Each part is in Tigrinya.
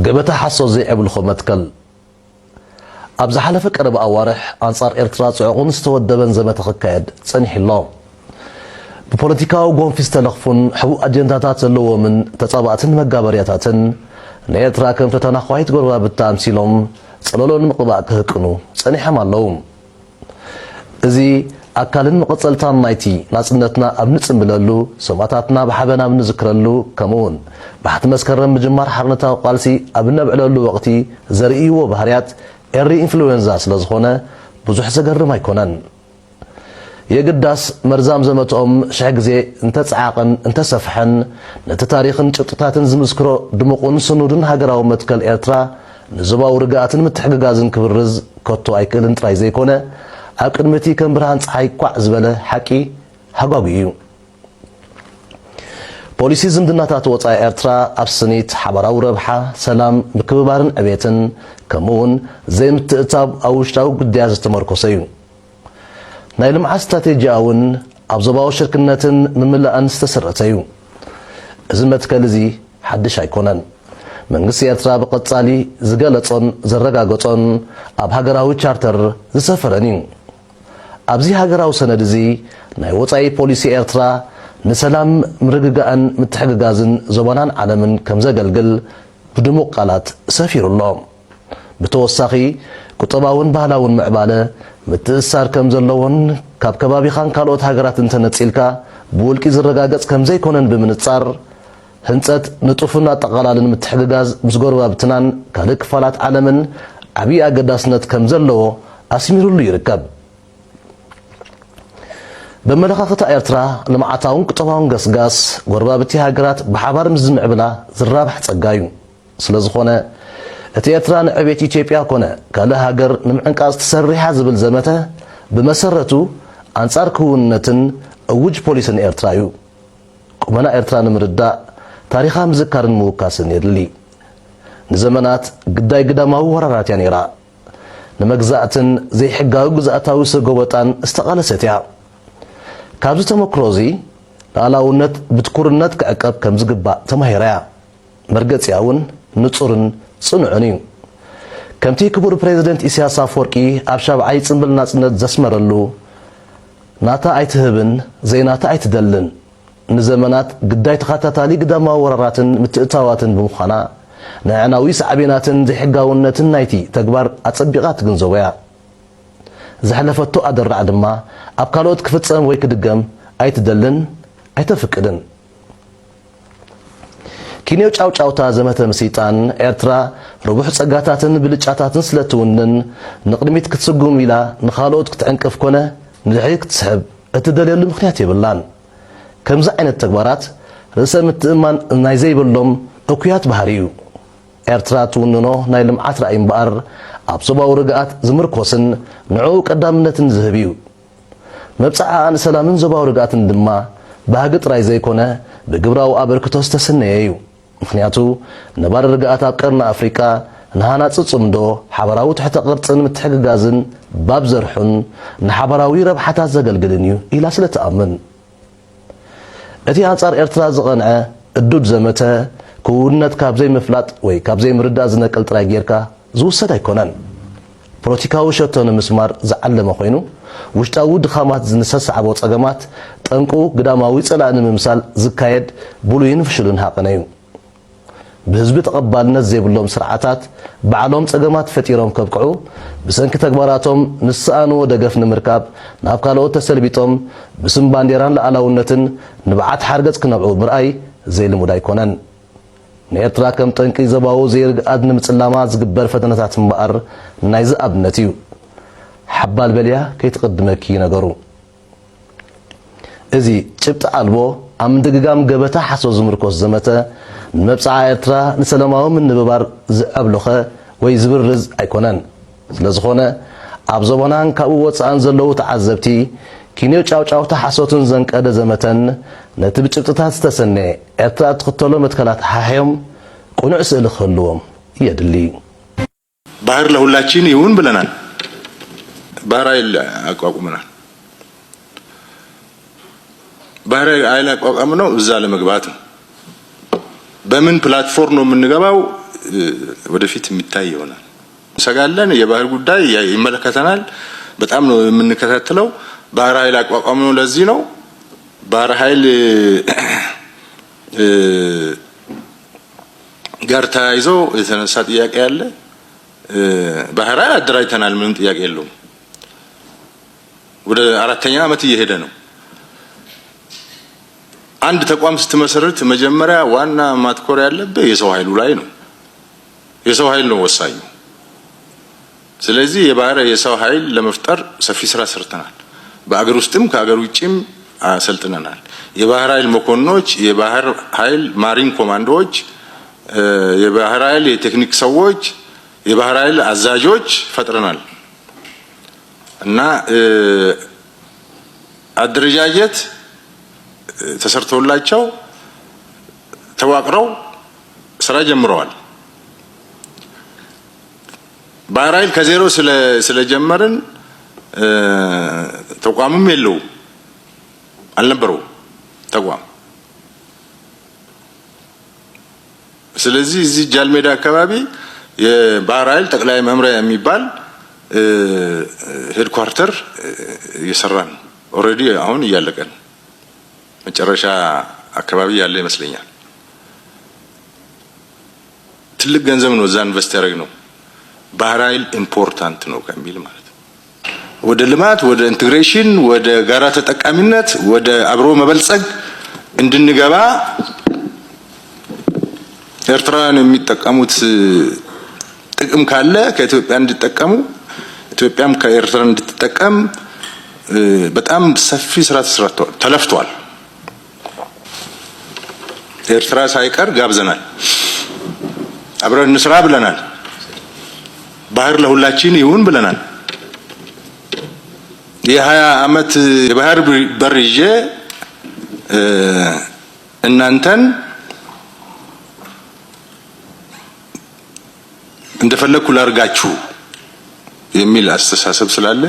قبتها حصو زي عبل خمتكل أبز حلفك أربع أوارح أنصار إرتراس عقون استودبن زي ما تخكاد صنيح الله ببوليتيكاو قوم في استلخفون حقوق أجنداتات اللو من تطابعتن مقابرياتاتن نيترا كم تتناخويت قربا بالتامسيلهم صلولون مقبع كهكنو صنيح مالهم إذي أكالن مقصلتان نايتي ناسنتنا أبنتسن بلالو سماتاتنا بحبنا بنذكرلو كمون بحت مسكرن بجمار حرنتا وقالسي أبنا بعلالو وقتي زرئي وبهريات إري إنفلونزا سلازخونا بزوح زقر ما يكونن يقداس مرزام زمتهم شعقزي انت تعاقن انت سفحن نت تاريخن شططاتن زمسكرو دمقون سنودن هاقراو متكال إرترا نزباو رقاتن متحققازن كبرز كوتو أيكلن تراي زيكونا أب قدمتي كم برهان صحي كوع زبالة حكي حقاقيو بوليسي زمدناتات وطاي إرترا أبسنيت حبراو ربحة سلام بكببارن أبيتن كمون زي متقتاب أوشتاو قدياز تمركوسيو نايلم استراتيجياون أبزباو شركناتن نملأن استسرتيو إزمت كالزي حدش هيكونن منقص إرترا بقتصالي زقالتون زرقاقتون أب هاقراو تشارتر زسفرنين أبزي هاقراو سندزي ناي وطاي بوليسي إرترا نسلام مرققان متحققازن زبانان عالمن كمزا قلقل بدمو قالات سفير الله بتوساقي كتباون بهلاون معبالة متأثر كم زلون كاب كبابي خان كالوت هاقرات انتنتسيلكا بولكي زرقاقات كم زي كونن بمنتصار هنسات نطوفنا تقلالن متحققاز مسقور بابتنان كالك فالات عالمن عبي أقداسنت كم زلو أسميرو اللي يركب بملخاخة إرترا لمعاتاون كتباون قسقاس قربابتي هاقرات بحبار مزمع بلا زرابح تسقايو سلازخونا እቲ ኤርትራ ንዕቤት ኢትዮጵያ ኮነ ካልእ ሃገር ንምዕንቃዝ ተሰሪሓ ዝብል ዘመተ ብመሰረቱ አንጻር ክውንነትን እውጅ ፖሊስን ኤርትራ እዩ ቁመና ኤርትራ ንምርዳእ ታሪኻ ምዝካርን ምውካስን የድሊ ንዘመናት ግዳይ ግዳማዊ ወራራት እያ ነይራ ንመግዛእትን ዘይሕጋዊ ግዛእታዊ ሰጎበጣን ዝተቃለሰት እያ ካብዚ ተመክሮ እዚ ላዕላውነት ብትኩርነት ክዕቀብ ከም ዝግባእ ተማሂራ እያ መርገፂያ እውን ንጹርን صنعني كمتي كبر بريزيدنت إسياس أفوركي أبشاب عيد سنبل ناسنت زسمرلو ناتا عيتهبن زي ناتا عيتدلن نزمانات قداي تخاتاتالي قداما وراراتن متقتاواتن بمخانا نعناوي سعبيناتن زي حقاونتن نايتي تكبر أتصبيقات قنزويا زحلفتو أدر عدما أبقالوت كفتسام ويك دقام عيتدلن عيتفكدن كينيو چاو چاوتا زمته مسيطان إرترا ربح صقاتاتن بلچاتاتن سلتونن نقدميت كتسقوم إلى نخالوت كتعنقف كونه نلحيك تسحب اتدليل مخنيات يبلان كمزا عين التكبارات رسم التأمان نايزي بلوم أكويات بحريو إرترا توننو نايلم عطر أين بار أبصبا ورقات زمركوسن نعو قدامنتن زهبيو مبسعا عن سلامن زبا ورقاتن دما بهاقت رايزي كونه بقبراو أبركتوس تسنييو مخنياتو نبار رقات قرن أفريقيا نهانا تصمدو حبراو تحت قرصن متحققازن باب زرحن نحبراوي ربحتا زقلقلنيو إلا سلة أمن اتي أنصار إرترا زغنعه الدود زمته كونت كابزي مفلات وي كابزي مرداز نقل تراجيركا زوسد يكونن بروتيكاو شتون مسمار زعلم خوينو وشتاو دخامات زنسس عبو صقمات طنقو قداماوي صلان ممثال زكايد بولين فشلن حقنيو بحزب تقبلنا زي بلوم سرعاتات بعلوم صقمات فتيروم كبقعو بسنك تكباراتهم نسانو دقف نمركاب نابكالو تسلبيتهم بسم بانديران لعلاونتن نبعات حرقت كنبعو برأي زي المداي كونن نيرترا كم طنقي زباو زي رقاد نمصلاما زقبر فتنتات مبقر نايز أبنتيو حبال بليا كي تقدمكي نقرو ازي چبت عالبو ام دقاقام قبتا حسو زمركوز زمتا نمبسع إرترا نسلماو من نببار زعبلوخة ويزبر رز ايكونن لزخونا عبزبانان كاووت سانزلو تعذبتي كينيو چاو چاو تحسوتن زنك ادا زمتن نتب چبتتات ستسني إرترا تخطلو متكالات حاحيوم قنع سئل خلوهم يدلي ባህር ለሁላችን ይሁን ብለናል። ባህር ኃይል አቋቁመናል። ባህር ኃይል አቋቁመነው እዛ ለመግባት ነው። በምን ፕላትፎርም ነው የምንገባው? ወደፊት የሚታይ ይሆናል። ሰጋለን የባህር ጉዳይ ይመለከተናል። በጣም ነው የምንከታተለው። ባህር ኃይል አቋቋም ነው። ለዚህ ነው ባህር ኃይል ጋር ተያይዞ የተነሳ ጥያቄ ያለ ባህር ኃይል አደራጅተናል። ምንም ጥያቄ የለውም። ወደ 4ኛ ዓመት እየሄደ ነው። አንድ ተቋም ስትመሰርት መጀመሪያ ዋና ማትኮር ያለበት የሰው ኃይሉ ላይ ነው። የሰው ኃይል ነው ወሳኙ። ስለዚህ የሰው ኃይል ለመፍጠር ሰፊ ስራ ሰርተናል። በአገር ውስጥም ከአገር ውጭም አሰልጥነናል። የባህር ኃይል መኮንኖች፣ የባህር ኃይል ማሪን ኮማንዶዎች፣ የባህር ኃይል የቴክኒክ ሰዎች፣ የባህር ኃይል አዛዦች ፈጥረናል እና አደረጃጀት ተሰርቶላቸው ተዋቅረው ስራ ጀምረዋል። ባህር ኃይል ከዜሮ ስለጀመርን ተቋምም የለው አልነበረው ተቋም። ስለዚህ እዚህ ጃልሜዳ አካባቢ የባህር ኃይል ጠቅላይ መምሪያ የሚባል ሄድኳርተር እየሰራን ኦሬዲ አሁን እያለቀ ነው። መጨረሻ አካባቢ ያለ ይመስለኛል። ትልቅ ገንዘብ ነው እዛ ኢንቨስት ያደረግነው። ባህር ኃይል ኢምፖርታንት ነው ከሚል ማለት ነው። ወደ ልማት፣ ወደ ኢንቴግሬሽን፣ ወደ ጋራ ተጠቃሚነት፣ ወደ አብሮ መበልጸግ እንድንገባ ኤርትራውያን የሚጠቀሙት ጥቅም ካለ ከኢትዮጵያ እንዲጠቀሙ፣ ኢትዮጵያም ከኤርትራ እንድትጠቀም በጣም ሰፊ ስራ ተለፍቷል። ኤርትራ ሳይቀር ጋብዘናል። አብረን እንስራ ብለናል። ባህር ለሁላችን ይሁን ብለናል። የ20 ዓመት የባህር በር ይዤ እናንተን እንደፈለኩ ላርጋችሁ የሚል አስተሳሰብ ስላለ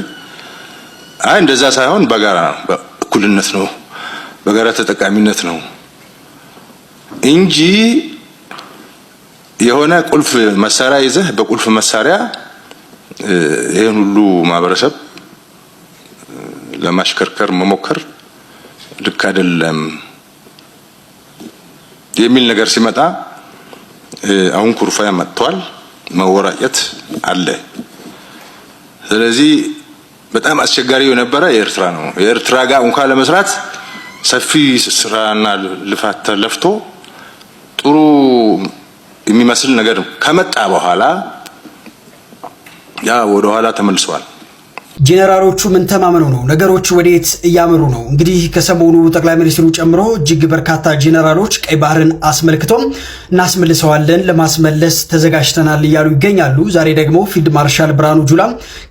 እንደዛ ሳይሆን በጋራ በእኩልነት ነው፣ በጋራ ተጠቃሚነት ነው እንጂ የሆነ ቁልፍ መሳሪያ ይዘህ በቁልፍ መሳሪያ ይሄን ሁሉ ማህበረሰብ ለማሽከርከር መሞከር ልክ አይደለም የሚል ነገር ሲመጣ አሁን ኩርፋያ መጥቷል። መወራጨት አለ። ስለዚህ በጣም አስቸጋሪ የነበረ የኤርትራ ነው። የኤርትራ ጋር እንኳን ለመስራት ሰፊ ስራና ልፋት ተለፍቶ ጥሩ የሚመስል ነገር ከመጣ በኋላ ያ ወደ ኋላ ተመልሷል። ጄኔራሎቹ ምን ተማመነው ነው ነገሮች ወዴት እያመሩ ነው? እንግዲህ ከሰሞኑ ጠቅላይ ሚኒስትሩ ጨምሮ እጅግ በርካታ ጄኔራሎች ቀይ ባህርን አስመልክቶም እናስመልሰዋለን፣ ለማስመለስ ተዘጋጅተናል እያሉ ይገኛሉ። ዛሬ ደግሞ ፊልድ ማርሻል ብርሃኑ ጁላ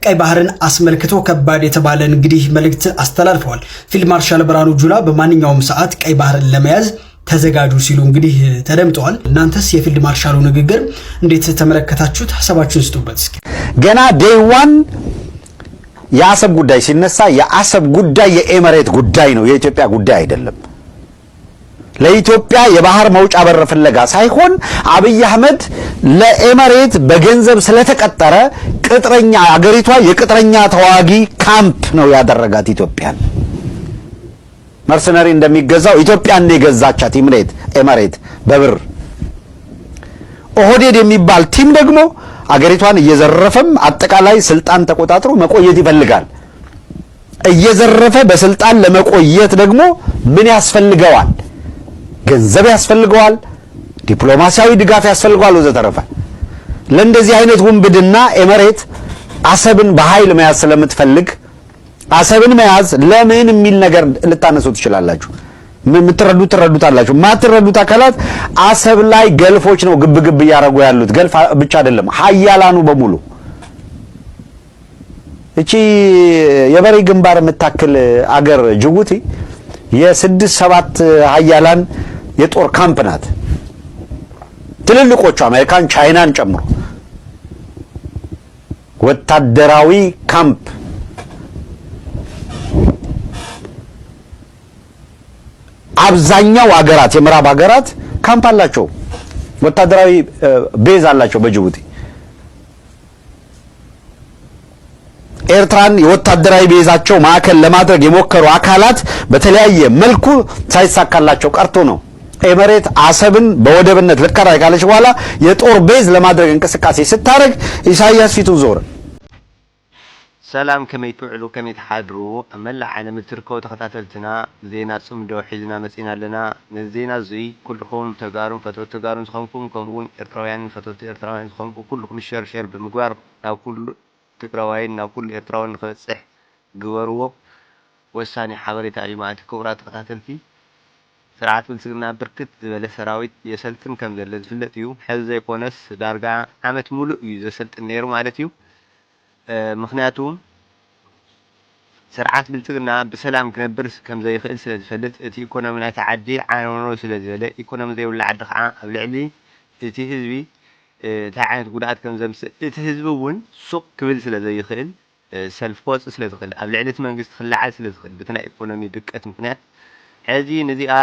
ቀይ ባህርን አስመልክቶ ከባድ የተባለን እንግዲህ መልእክት አስተላልፈዋል። ፊልድ ማርሻል ብርሃኑ ጁላ በማንኛውም ሰዓት ቀይ ባህርን ለመያዝ ተዘጋጁ ሲሉ እንግዲህ ተደምጠዋል። እናንተስ የፊልድ ማርሻሉ ንግግር እንዴት ተመለከታችሁት? ሐሳባችሁን ስጡበት እስኪ። ገና ዴይ ዋን የአሰብ ጉዳይ ሲነሳ የአሰብ ጉዳይ የኤመሬት ጉዳይ ነው፣ የኢትዮጵያ ጉዳይ አይደለም። ለኢትዮጵያ የባህር መውጫ በር ፍለጋ ሳይሆን አብይ አህመድ ለኤመሬት በገንዘብ ስለተቀጠረ ቅጥረኛ አገሪቷ የቅጥረኛ ተዋጊ ካምፕ ነው ያደረጋት። ኢትዮጵያን መርሰነሪ እንደሚገዛው ኢትዮጵያን የገዛቻት ኤመሬት በብር። ኦህዴድ የሚባል ቲም ደግሞ አገሪቷን እየዘረፈም አጠቃላይ ስልጣን ተቆጣጥሮ መቆየት ይፈልጋል። እየዘረፈ በስልጣን ለመቆየት ደግሞ ምን ያስፈልገዋል? ገንዘብ ያስፈልገዋል፣ ዲፕሎማሲያዊ ድጋፍ ያስፈልገዋል ወዘተረፈ። ለእንደዚህ አይነት ውንብድና ኤመሬት አሰብን በኃይል መያዝ ስለምትፈልግ አሰብን መያዝ ለምን የሚል ነገር ልታነሱ ትችላላችሁ። ትረዱታላችሁ። ማትረዱት አካላት አሰብ ላይ ገልፎች ነው ግብግብ እያደረጉ ያሉት። ገልፍ ብቻ አይደለም ሀያላኑ በሙሉ። እቺ የበሬ ግንባር የምታክል አገር ጅቡቲ የ6-7 ሀያላን የጦር ካምፕ ናት። ትልልቆቹ አሜሪካን፣ ቻይናን ጨምሮ ወታደራዊ ካምፕ አብዛኛው ሀገራት የምዕራብ ሀገራት ካምፕ አላቸው። ወታደራዊ ቤዝ አላቸው በጅቡቲ። ኤርትራን የወታደራዊ ቤዛቸው ማዕከል ለማድረግ የሞከሩ አካላት በተለያየ መልኩ ሳይሳካላቸው ቀርቶ ነው ኤመሬት አሰብን በወደብነት ልትከራይ ካለች በኋላ የጦር ቤዝ ለማድረግ እንቅስቃሴ ስታደርግ ኢሳያስ ፊቱን ዞረ። ሰላም ከመይ ትውዕሉ ከመይ ተሓድሩ መላእ ዓለም እትርከቡ ተኸታተልትና ዜና ጽምዶ ሒዝና መፂና ኣለና። ነዜና እዙይ ኩልኩም ተጋሩን ፈተውቲ ተጋሩን ዝኮንኩም ከምኡውን ኤርትራውያንን ፈተውቲ ኤርትራውያን ዝኮንኩም ኩልኩም ሸርሸር ብምግባር ናብ ኩሉ ትግራዋይን ናብ ኩሉ ኤርትራውያን ንክበፅሕ ግበርዎ ወሳኒ ሓበሬታ እዩ ማለት ክቡራት ተኸታተልቲ። ስርዓት ብልፅግና ብርክት ዝበለ ሰራዊት የሰልጥን ከም ዘሎ ዝፍለጥ እዩ። ሕዚ ዘይኮነስ ዳርጋ ዓመት ሙሉእ እዩ ዘሰልጥን ነይሩ ማለት እዩ። ምክንያቱም ስርዓት ብልፅግና ብሰላም ክነብር ከም ዘይኽእል ስለ ዝፈልጥ እቲ ኢኮኖሚ ናይቲ ዓዲ ዓነውነው ስለ ዝበለ ኢኮኖሚ ዘይብሉ ዓዲ ከዓ ኣብ ልዕሊ እቲ ህዝቢ እንታይ ዓይነት ጉድኣት ከም ዘምፅእ እቲ ህዝቢ እውን ሱቕ ክብል ስለ ዘይኽእል ሰልፊ ክወፅእ ስለ ዝኽእል ኣብ ልዕሊ እቲ መንግስቲ ክለዓል ስለ ዝኽእል በቲ ናይ ኢኮኖሚ ድቀት ምክንያት ሕዚ ነዚኣ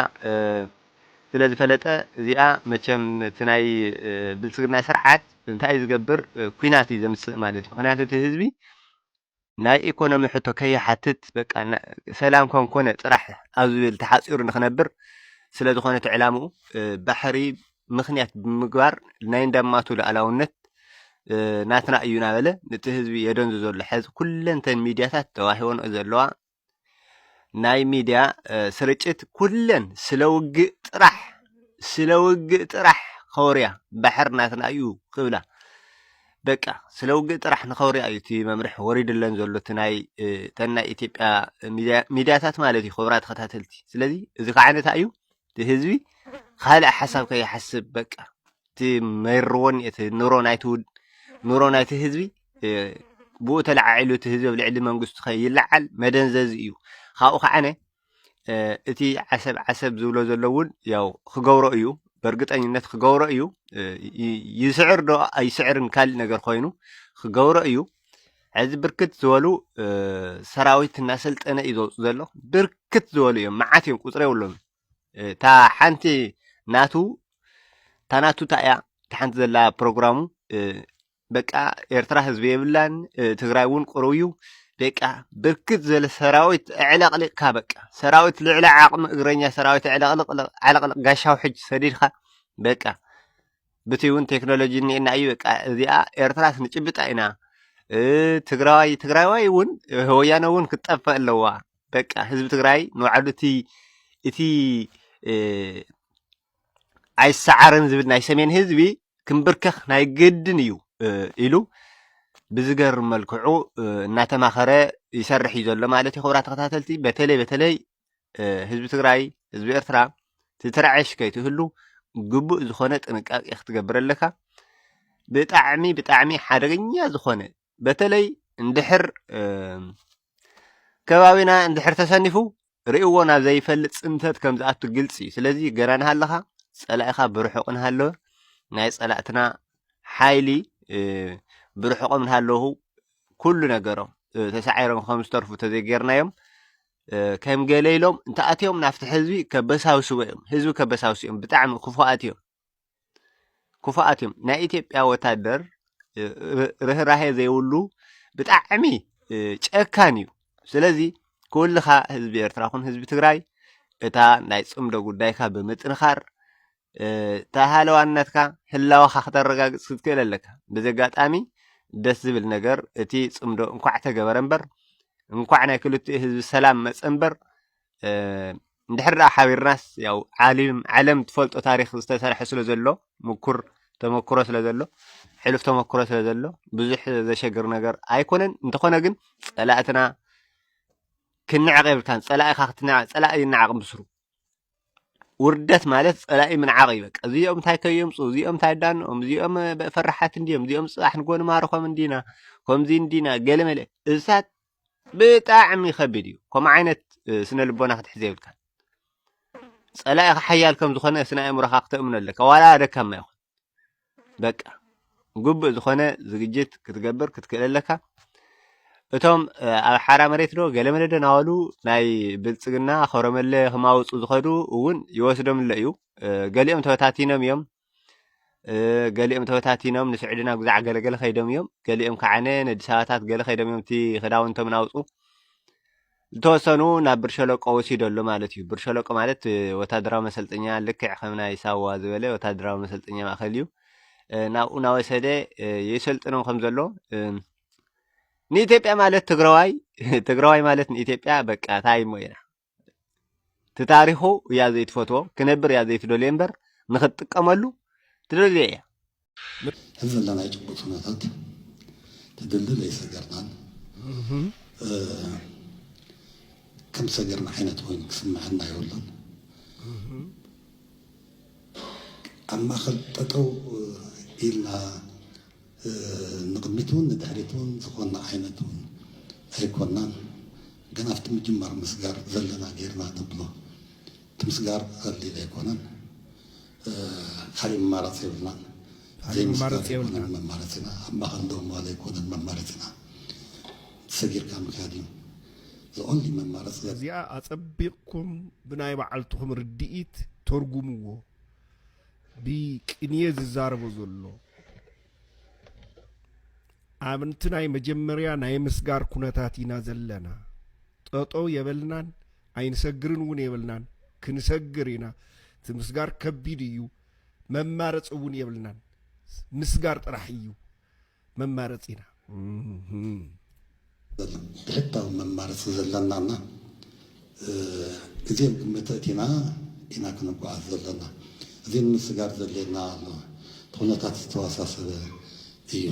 ስለ ዝፈለጠ እዚኣ መቸም እቲ ናይ ብልፅግና ስርዓት እንታይ ዝገብር ኩናት እዩ ዘምፅእ ማለት እዩ። ምክንያቱ እቲ ህዝቢ ናይ ኢኮኖሚ ሕቶ ከይሓትት በቃ ሰላም ኮንኮነ ጥራሕ ኣብ ዝብል ተሓፂሩ ንክነብር ስለ ዝኾነት ዕላምኡ ባሕሪ ምክንያት ብምግባር ናይ እንዳማቱ ሉኣላውነት ናትና እዩ ናበለ ነቲ ህዝቢ የደንዙ ዘሎ። ሕዚ ኩለንተን ሚድያታት ተዋሂቦን ዘለዋ ናይ ሚድያ ስርጭት ኩለን ስለውግእ ጥራሕ ከውርያ ባሕር ናትና እዩ ክብላ በቃ ስለውግእ ጥራሕ ንኸውርያ እዩ እቲ መምርሕ ወሪድለን ዘሎ ናይ ኢትዮጵያ ሚድያታት ማለት እዩ ክቡራት ተኸታተልቲ። ስለዚ እዚ ከዓ ነታ እዩ እቲ ህዝቢ ካልእ ሓሳብ ከይሓስብ በቃ እቲ መይርዎን እቲ ኑሮ ናይቲ ህዝቢ ብኡ ተለዓዒሉ እቲ ህዝቢ ኣብ ልዕሊ መንግስቱ ከይለዓል መደንዘዚ እዩ። ካብኡ ከዓነ እቲ ዓሰብ ዝብሎ ዘሎ እውን ያው ክገብሮ እዩ በእርግጠኝነት ክገብሮ እዩ። ይስዕር ዶ ኣይስዕርን ካልእ ነገር ኮይኑ ክገብሮ እዩ። ሕዚ ብርክት ዝበሉ ሰራዊት እናሰልጠነ እዩ ዘውፅኡ ዘሎ ብርክት ዝበሉ እዮም መዓት እዮም ቁፅሪ የብሎም። እታ ሓንቲ ናቱ እታ እያ ሓንቲ ዘላ ፕሮግራሙ በቃ ኤርትራ ህዝቢ የብላን ትግራይ እውን ቁሩብ እዩ በቃ ብርክት ዝበለ ሰራዊት ዕለቅሊቕካ በቃ ሰራዊት ልዕሊ ዓቕሚ እግረኛ ሰራዊት ዕለቅልቕ ጋሻው ሕጅ ሰዲድካ በቃ በቲ እውን ቴክኖሎጂ እኒአና እዩ በቃ እዚኣ ኤርትራ ንጭብጣ ኢና ትግራዋይ እውን ወያነ እውን ክትጠፍእ ኣለዋ በቃ ህዝቢ ትግራይ ንባዕሉ እቲ ኣይሰዓርን ዝብል ናይ ሰሜን ህዝቢ ክንብርከኽ ናይ ግድን እዩ ኢሉ ብዝገርም መልክዑ እናተማኸረ ይሰርሕ እዩ ዘሎ ማለት እዩ። ክቡራት ተኸታተልቲ በተለይ ህዝቢ ትግራይ ህዝቢ ኤርትራ ትትረዓሽ ከይትህሉ ግቡእ ዝኾነ ጥንቃቄ ክትገብር ኣለካ። ብጣዕሚ ሓደገኛ ዝኾነ በተለይ እንድሕር ከባቢና እንድሕር ተሰኒፉ ርእይዎ ናብ ዘይፈልጥ ፅንተት ከም ዝኣቱ ግልፂ እዩ። ስለዚ ገና ንሃለኻ ፀላኢኻ ብርሑቕ ንሃለወ ናይ ፀላእትና ሓይሊ ብርሑቆም ንሃለዉ ኩሉ ነገሮም ተሳዒሮም ከም ዝተርፉ ተዘይጌርናዮም ከም ገለ ኢሎም እንተኣትዮም ናፍቲ ህዝቢ ከበሳውስዎ እዮም። ህዝቢ ከበሳውስ እዮም። ብጣዕሚ ክፉኣት እዮም። ናይ ኢትዮጵያ ወታደር ርህራሄ ዘይብሉ ብጣዕሚ ጨካን እዩ። ስለዚ ኩልኻ ህዝቢ ኤርትራኹን ህዝቢ ትግራይ እታ ናይ ፅምዶ ጉዳይካ ብምጥንኻር ተሃለዋነትካ ህላዋኻ ክተረጋግፅ ክትክእል ኣለካ። በዚ ኣጋጣሚ ደስ ዝብል ነገር እቲ ፅምዶ እንኳዕ ተገበረ እምበር እንኳዕ ናይ ክልቲኡ ህዝቢ ሰላም መፀ እምበር እንድሕር ደኣ ሓቢርናስ ያው ዓለም ትፈልጦ ታሪክ ዝተሰርሐ ስለ ዘሎ ምኩር ተመክሮ ስለ ዘሎ ሕሉፍ ተመክሮ ስለ ዘሎ ብዙሕ ዘሸግር ነገር ኣይኮነን። እንተኾነ ግን ፀላእትና ክንዕቕ የብልካን። ፀላኢኻ ፀላኢ ይነዓቕ ብስሩ ውርደት ማለት ፀላኢ ምንዓቕ እዩ። በቃ እዚኦም እንታይ ከየምፁ እዚኦም እንታይ ዳንኦም እዚኦም ፈራሓት እንዲዮም እዚኦም ፅባሕ ንጎኒ ማርኾም እንዲና ከምዚ እንዲና ገለመለ እሳት ብጣዕሚ ከቢድ እዩ። ከምኡ ዓይነት ስነ ልቦና ክትሕዘ የብልካን። ፀላኢኻ ሓያል ከም ዝኾነ ስነ ኣእምሮኻ ክተእምኖ ኣለካ ዋላ ደካማ ይኹን በቃ ግቡእ ዝኾነ ዝግጅት ክትገብር ክትክእል ኣለካ። እቶም ኣብ ሓራ መሬት ዶ ገለመለ ዶ ናበሉ ናይ ብልፅግና ከረመለ ክማውፁ ዝኸዱ እውን ይወስዶም ኣሎ እዩ። ገሊኦም ተበታቲኖም እዮም። ገሊኦም ተወታቲኖም ንስዕድና ጉዛዕ ገለገለ ኸይዶም እዮም ገሊኦም ከዓነ ነዲሳባታት ገለ ኸይዶም እዮም እቲ ክዳውንቶም ናውፁ ዝተወሰኑ ናብ ብር ሸለቆ ወሲደሎ ማለት እዩ ብር ሸለቆ ማለት ወታደራዊ መሰልጠኛ ልክዕ ከም ናይ ሳዋ ዝበለ ወታደራዊ መሰልጠኛ ማእከል እዩ ናብኡ ናወሰደ የሰልጥኖም ከም ዘሎ ንኢትዮጵያ ማለት ትግራዋይ ማለት ንኢትዮጵያ በቃ ታይ ሞይና ትታሪኹ ያ ዘይትፈትዎ ክነብር ያ ዘይትደልዮ እምበር ንኽጥቀመሉ ትደልዮ እያ هذا لا يجب صناعات تدلل ليس جرنان كم سجرنا حين توين سمعنا يقولون أما خلطتو إلا نقمتون ندحرتون زخونا حينتون هيكونان قنافت مجمر مسجار زلنا غيرنا نبلو تمسجار اللي هيكونان خلي ممارس يبلان زي ممارسنا أما عندهم ولا يكون ممارسنا سجير كانوا كادين زونلي ممارس زيا أصبقكم بناي بعلتهم رديت ترجموه بكنيز الزارب زلو አብንትናይ መጀመሪያ ናይ መስጋር ኩነታቲና ዘለና ጠጦ የበልናን አይንሰግርን ውን የበልናን ክንሰግሪና ትምስጋር ከቢድ እዩ መማረጽ ውን የበልናን ምስጋር ጥራሕ እዩ መማረጽና حتى መማረጽ ዘለናና እዚም ግመተቲና ኢና ክንጓዓዝ ዘለና እዚም ምስጋር ዘለና ኩነታት ተዋሳሰበ እዩ